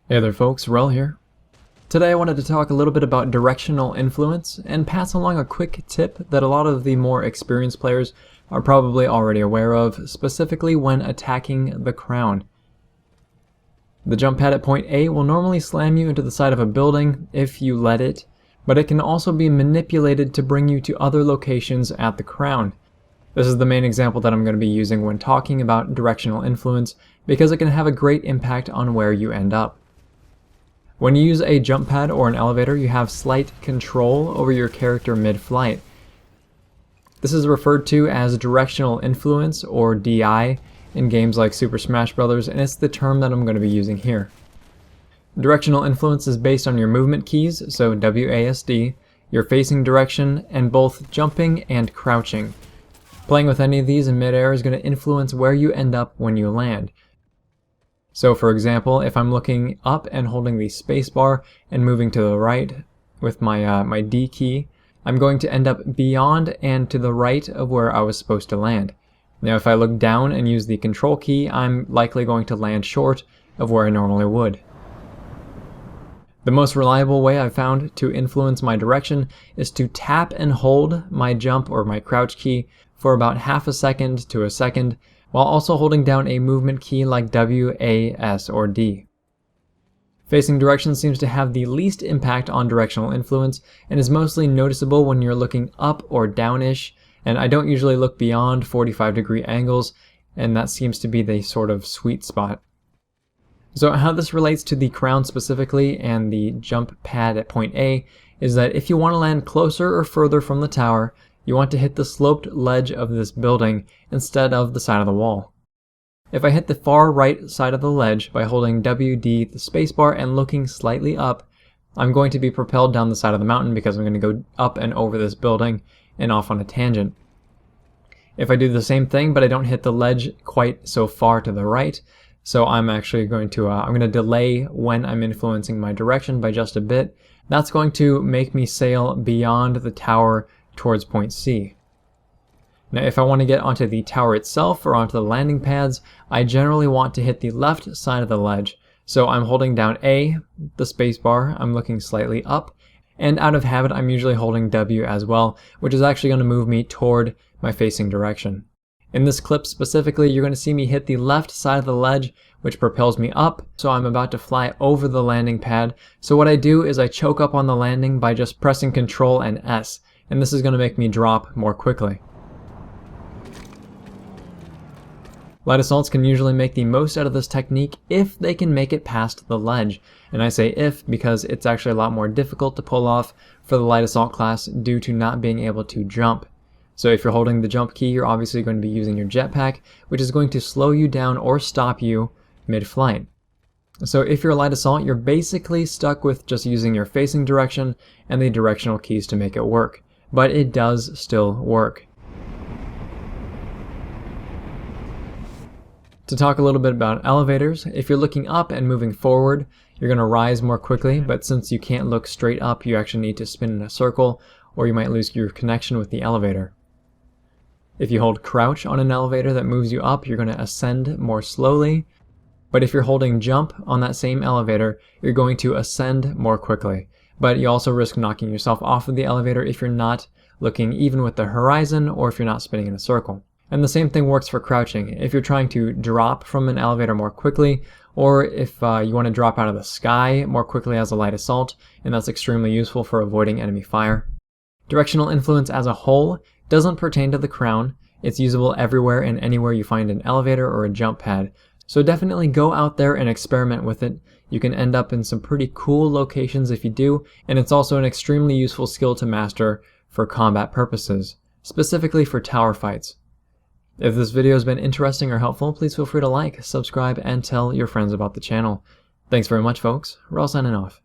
Hey there folks, Rel here. Today I wanted to talk a little bit about directional influence and pass along a quick tip that a lot of the more experienced players are probably already aware of, specifically when attacking the crown. The jump pad at point A will normally slam you into the side of a building if you let it, but it can also be manipulated to bring you to other locations at the crown. This is the main example that I'm going to be using when talking about directional influence because it can have a great impact on where you end up. When you use a jump pad or an elevator, you have slight control over your character mid-flight. This is referred to as directional influence, or DI, in games like Super Smash Bros., and it's the term that I'm going to be using here. Directional influence is based on your movement keys, so WASD, your facing direction, and both jumping and crouching. Playing with any of these in midair is going to influence where you end up when you land. So for example, if I'm looking up and holding the spacebar and moving to the right with my D key, I'm going to end up beyond and to the right of where I was supposed to land. Now if I look down and use the control key, I'm likely going to land short of where I normally would. The most reliable way I've found to influence my direction is to tap and hold my jump or my crouch key for about half a second to a second, while also holding down a movement key like W, A, S, or D. Facing direction seems to have the least impact on directional influence and is mostly noticeable when you're looking up or downish, and I don't usually look beyond 45-degree angles, and that seems to be the sort of sweet spot. So how this relates to the crown specifically and the jump pad at point A is that if you want to land closer or further from the tower, you want to hit the sloped ledge of this building instead of the side of the wall. If I hit the far right side of the ledge by holding WD the spacebar and looking slightly up, I'm going to be propelled down the side of the mountain because I'm going to go up and over this building and off on a tangent. If I do the same thing but I don't hit the ledge quite so far to the right, so I'm actually going to I'm going to delay when I'm influencing my direction by just a bit, that's going to make me sail beyond the tower towards point C. Now if I want to get onto the tower itself or onto the landing pads, I generally want to hit the left side of the ledge. So I'm holding down A, the spacebar, I'm looking slightly up, and out of habit I'm usually holding W as well, which is actually going to move me toward my facing direction. In this clip specifically, you're going to see me hit the left side of the ledge, which propels me up, so I'm about to fly over the landing pad. So what I do is I choke up on the landing by just pressing Ctrl and S, and this is going to make me drop more quickly. Light assaults can usually make the most out of this technique if they can make it past the ledge, and I say if because it's actually a lot more difficult to pull off for the light assault class due to not being able to jump. So if you're holding the jump key, you're obviously going to be using your jetpack, which is going to slow you down or stop you mid-flight. So if you're a light assault, you're basically stuck with just using your facing direction and the directional keys to make it work. But it does still work. To talk a little bit about elevators, if you're looking up and moving forward, you're going to rise more quickly, but since you can't look straight up, you actually need to spin in a circle, or you might lose your connection with the elevator. If you hold crouch on an elevator that moves you up, you're going to ascend more slowly, but if you're holding jump on that same elevator, you're going to ascend more quickly. But you also risk knocking yourself off of the elevator if you're not looking even with the horizon or if you're not spinning in a circle. And the same thing works for crouching. If you're trying to drop from an elevator more quickly, or if you want to drop out of the sky more quickly as a light assault, and that's extremely useful for avoiding enemy fire. Directional influence as a whole doesn't pertain to the crown. It's usable everywhere and anywhere you find an elevator or a jump pad. So definitely go out there and experiment with it. You can end up in some pretty cool locations if you do, and it's also an extremely useful skill to master for combat purposes, specifically for tower fights. If this video has been interesting or helpful, please feel free to like, subscribe, and tell your friends about the channel. Thanks very much, folks. We're all signing off.